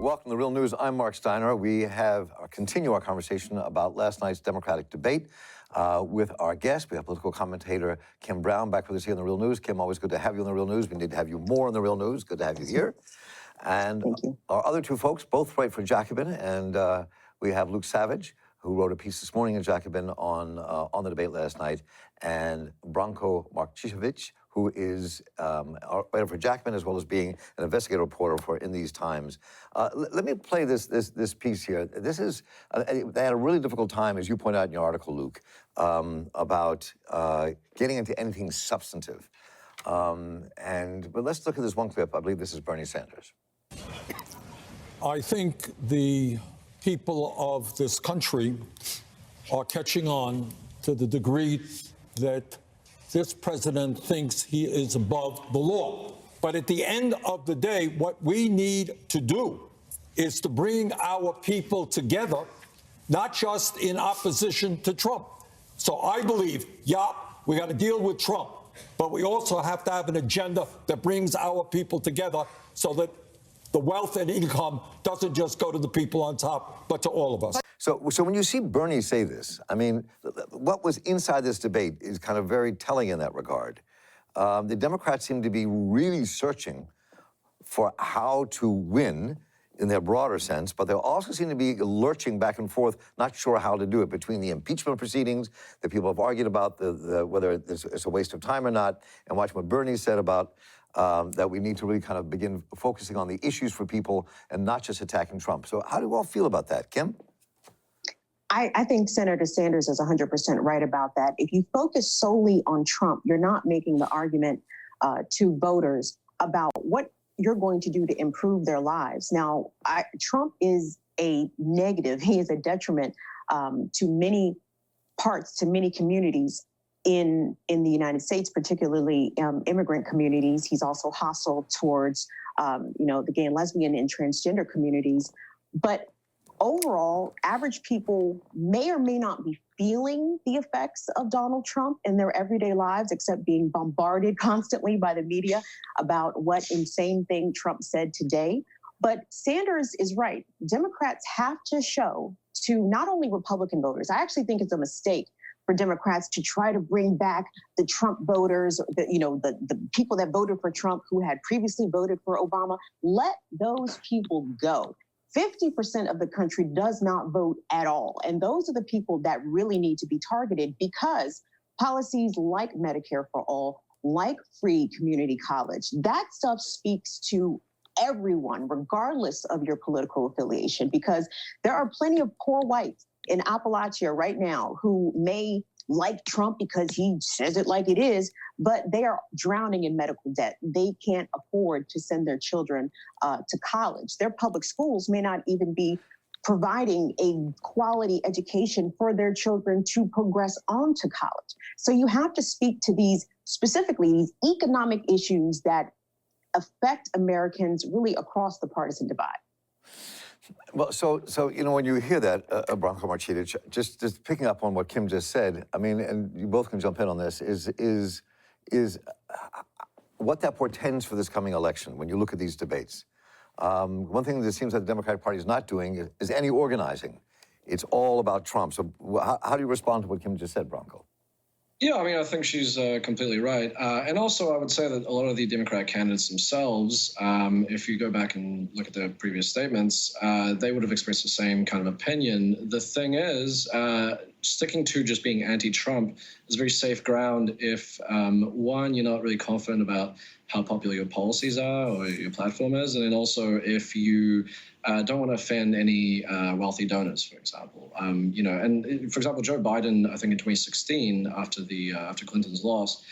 Welcome to The Real News. I'm Mark Steiner. We have continue our conversation about last night's Democratic debate with our guest. We have political commentator Kim Brown back with us here on The Real News. Kim, always good to have you on The Real News. We need to have you more on The Real News. Good to have you here. And our other two folks both write for Jacobin, and we have Luke Savage, who wrote a piece this morning in Jacobin on the debate last night, and Branko Markicevic, who is a writer for Jacobin as well as being an investigative reporter for In These Times. Let me play this piece here. This is they had a really difficult time, as you point out in your article, Luke, about getting into anything substantive. But let's look at this one clip. I believe this is Bernie Sanders. I think the people of this country are catching on to the degree that this president thinks he is above the law. But at the end of the day, what we need to do is to bring our people together, not just in opposition to Trump. So I believe, we got to deal with Trump, but we also have to have an agenda that brings our people together so that the wealth and income doesn't just go to the people on top, but to all of us. So when you see Bernie say this, I mean, what was inside this debate is kind of very telling in that regard. The Democrats seem to be really searching for how to win in their broader sense, but they also seem to be lurching back and forth, not sure how to do it, between the impeachment proceedings that people have argued about, whether it's a waste of time or not, and watching what Bernie said about that we need to really kind of begin focusing on the issues for people and not just attacking Trump. So how do you all feel about that, Kim? I think Senator Sanders is 100% right about that. If you focus solely on Trump, you're not making the argument to voters about what you're going to do to improve their lives. Now, Trump is a negative. He is a detriment to many parts, to many communities in the United States, particularly immigrant communities. He's also hostile towards, the gay and lesbian and transgender communities. But overall, average people may or may not be feeling the effects of Donald Trump in their everyday lives, except being bombarded constantly by the media about what insane thing Trump said today. But Sanders is right. Democrats have to show to not only Republican voters. I actually think it's a mistake for Democrats to try to bring back the Trump voters, the people that voted for Trump who had previously voted for Obama. Let those people go. 50% of the country does not vote at all. And those are the people that really need to be targeted, because policies like Medicare for All, like free community college, that stuff speaks to everyone, regardless of your political affiliation, because there are plenty of poor whites in Appalachia right now who may like Trump because he says it like it is, but they are drowning in medical debt. They can't afford to send their children to college. Their public schools may not even be providing a quality education for their children to progress on to college. So you have to speak to these, specifically these economic issues that affect Americans really across the partisan divide. Well, so when you hear that, Branko Markicevic, just picking up on what Kim just said, I mean, and you both can jump in on this, is what that portends for this coming election when you look at these debates. One thing that seems like the Democratic Party is not doing is any organizing. It's all about Trump. So how do you respond to what Kim just said, Branko? Yeah, I mean, I think she's completely right. And also, I would say that a lot of the Democratic candidates themselves, if you go back and look at their previous statements, they would have expressed the same kind of opinion. The thing is, sticking to just being anti-Trump is very safe ground if, one, you're not really confident about how popular your policies are or your platform is, and then also if you don't want to offend any wealthy donors, for example. And for example, Joe Biden, I think in 2016, after Clinton's loss,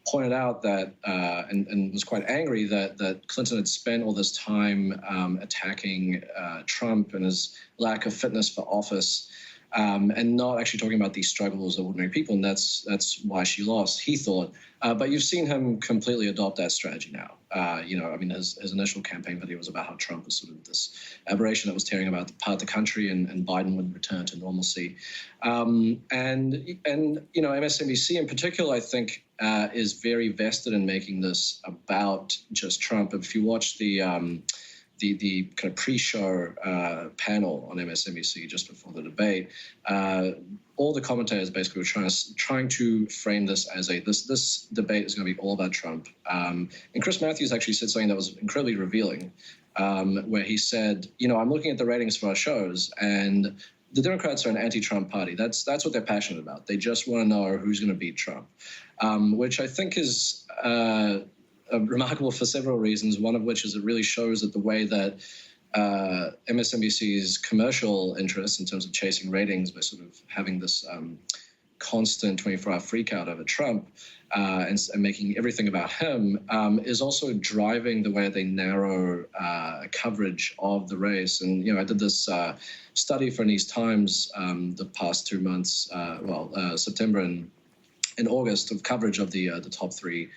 pointed out that and was quite angry that Clinton had spent all this time attacking Trump and his lack of fitness for office. And not actually talking about these struggles of ordinary people, and that's why she lost, he thought. But you've seen him completely adopt that strategy now. His initial campaign video was about how Trump was sort of this aberration that was tearing apart the country, and Biden would return to normalcy. MSNBC in particular, I think, is very vested in making this about just Trump. If you watch the the kind of pre-show panel on MSNBC just before the debate, all the commentators basically were trying to frame this as this debate is going to be all about Trump. And Chris Matthews actually said something that was incredibly revealing, where he said, I'm looking at the ratings for our shows, and the Democrats are an anti-Trump party. That's what they're passionate about. They just want to know who's going to beat Trump, which I think is remarkable for several reasons, one of which is it really shows that the way that MSNBC's commercial interests in terms of chasing ratings by sort of having this constant 24-hour freakout over Trump and making everything about him is also driving the way they narrow coverage of the race. And, I did this study for East Times the past 2 months, September and August, of coverage of the top three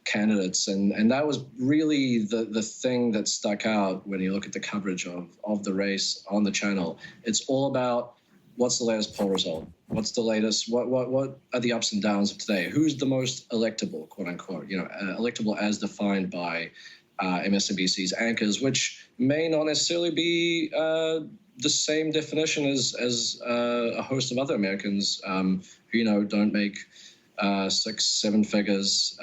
candidates. And that was really the thing that stuck out when you look at the coverage of the race on the channel. It's all about what's the latest poll result? What's the latest? What are the ups and downs of today? Who's the most electable, quote unquote, electable as defined by MSNBC's anchors, which may not necessarily be the same definition as a host of other Americans who, don't make 6-7 figures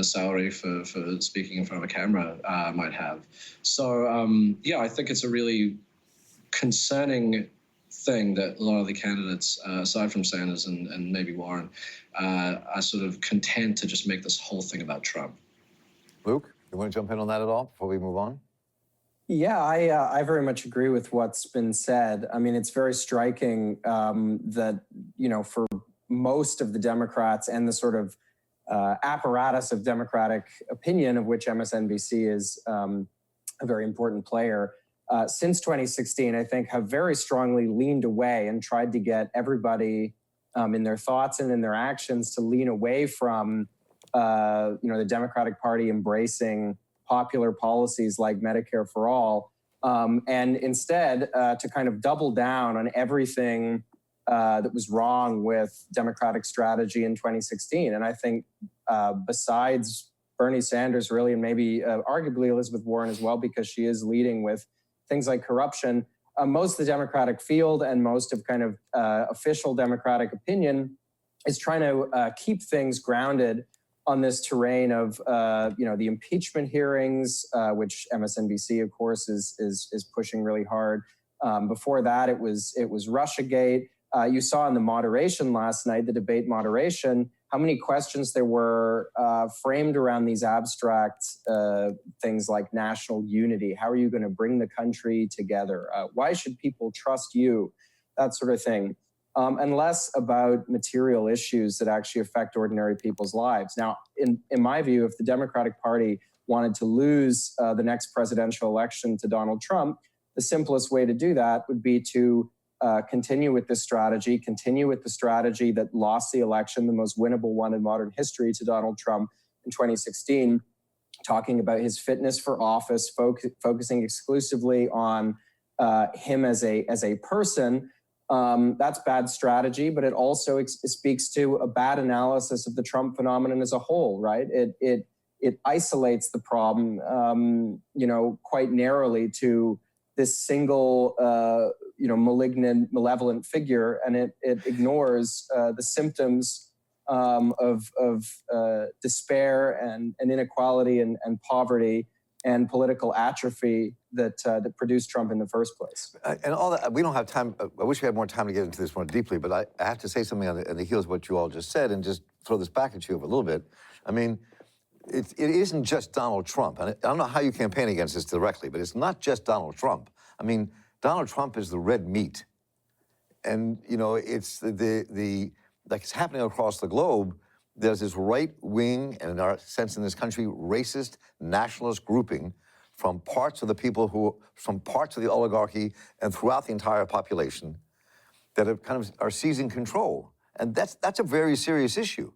salary for speaking in front of a camera might have. So, I think it's a really concerning thing that a lot of the candidates, aside from Sanders and maybe Warren, are sort of content to just make this whole thing about Trump. Luke, you want to jump in on that at all before we move on? Yeah, I very much agree with what's been said. I mean, it's very striking that, for most of the Democrats and the sort of apparatus of Democratic opinion, of which MSNBC is a very important player, since 2016, I think, have very strongly leaned away and tried to get everybody in their thoughts and in their actions to lean away from, the Democratic Party embracing popular policies like Medicare for all, and instead to kind of double down on everything that was wrong with Democratic strategy in 2016. And I think besides Bernie Sanders, really, and maybe arguably Elizabeth Warren as well, because she is leading with things like corruption, most of the Democratic field and most of kind of official Democratic opinion is trying to keep things grounded on this terrain of, the impeachment hearings, which MSNBC, of course, is pushing really hard. Before that, it was Russiagate. You saw in the moderation last night, the debate moderation, how many questions there were framed around these abstract things like national unity. How are you going to bring the country together? Why should people trust you? That sort of thing. And less about material issues that actually affect ordinary people's lives. Now, in my view, if the Democratic Party wanted to lose the next presidential election to Donald Trump, the simplest way to do that would be to continue with this strategy, continue with the strategy that lost the election, the most winnable one in modern history, to Donald Trump in 2016, talking about his fitness for office, focusing exclusively on him as a person. That's bad strategy, but it also speaks to a bad analysis of the Trump phenomenon as a whole, right? It isolates the problem, quite narrowly to this single, malignant, malevolent figure, and it ignores the symptoms of despair and inequality and poverty and political atrophy that produced Trump in the first place. And all that, we don't have time. I wish we had more time to get into this more deeply, but I have to say something on the heels of what you all just said and just throw this back at you a little bit. I mean, it isn't just Donald Trump. And I don't know how you campaign against this directly, but it's not just Donald Trump. I mean, Donald Trump is the red meat. And, it's like it's happening across the globe. There's this right wing, and in our sense in this country, racist nationalist grouping from parts of the oligarchy and throughout the entire population that are seizing control. And that's a very serious issue.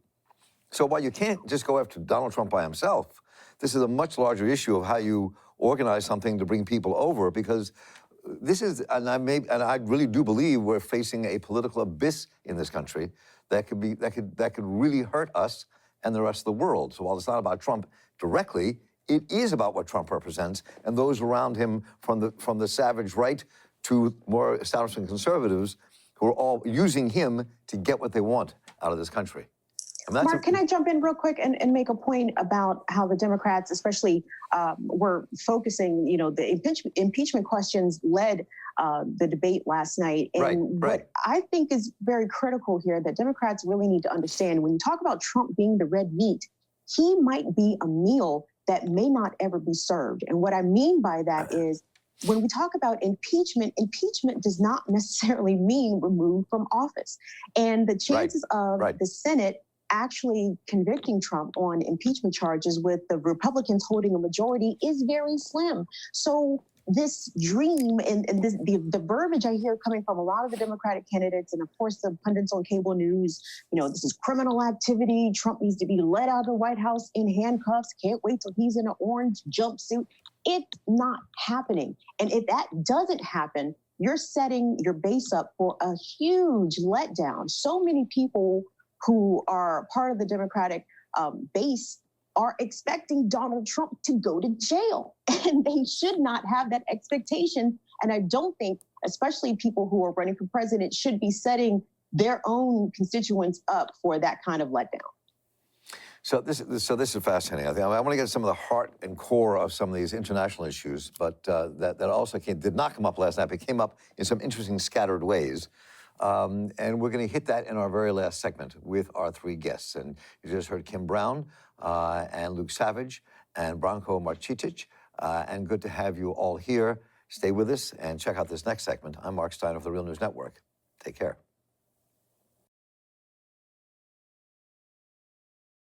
So while you can't just go after Donald Trump by himself, this is a much larger issue of how you organize something to bring people over, because this is, and I really do believe we're facing a political abyss in this country that could really hurt us and the rest of the world. So while it's not about Trump directly, it is about what Trump represents, and those around him, from the savage right to more establishment conservatives, who are all using him to get what they want out of this country. And that's Mark, can I jump in real quick and make a point about how the Democrats, especially, were focusing, the impeachment questions led the debate last night. And what I think is very critical here that Democrats really need to understand, when you talk about Trump being the red meat, he might be a meal that may not ever be served. And what I mean by that is, when we talk about impeachment, impeachment does not necessarily mean removed from office. And the chances of the Senate actually convicting Trump on impeachment charges with the Republicans holding a majority is very slim. So this dream and the verbiage I hear coming from a lot of the Democratic candidates, and of course the pundits on cable news, this is criminal activity. Trump needs to be let out of the White House in handcuffs. Can't wait till he's in an orange jumpsuit. It's not happening. And if that doesn't happen, you're setting your base up for a huge letdown. So many people who are part of the Democratic base are expecting Donald Trump to go to jail. And they should not have that expectation. And I don't think, especially people who are running for president, should be setting their own constituents up for that kind of letdown. So this is fascinating. I want to get some of the heart and core of some of these international issues, but that also did not come up last night, but came up in some interesting scattered ways. And we're going to hit that in our very last segment with our three guests. And you just heard Kim Brown and Luke Savage and Branko Marcetic. And good to have you all here. Stay with us and check out this next segment. I'm Mark Stein of the Real News Network. Take care.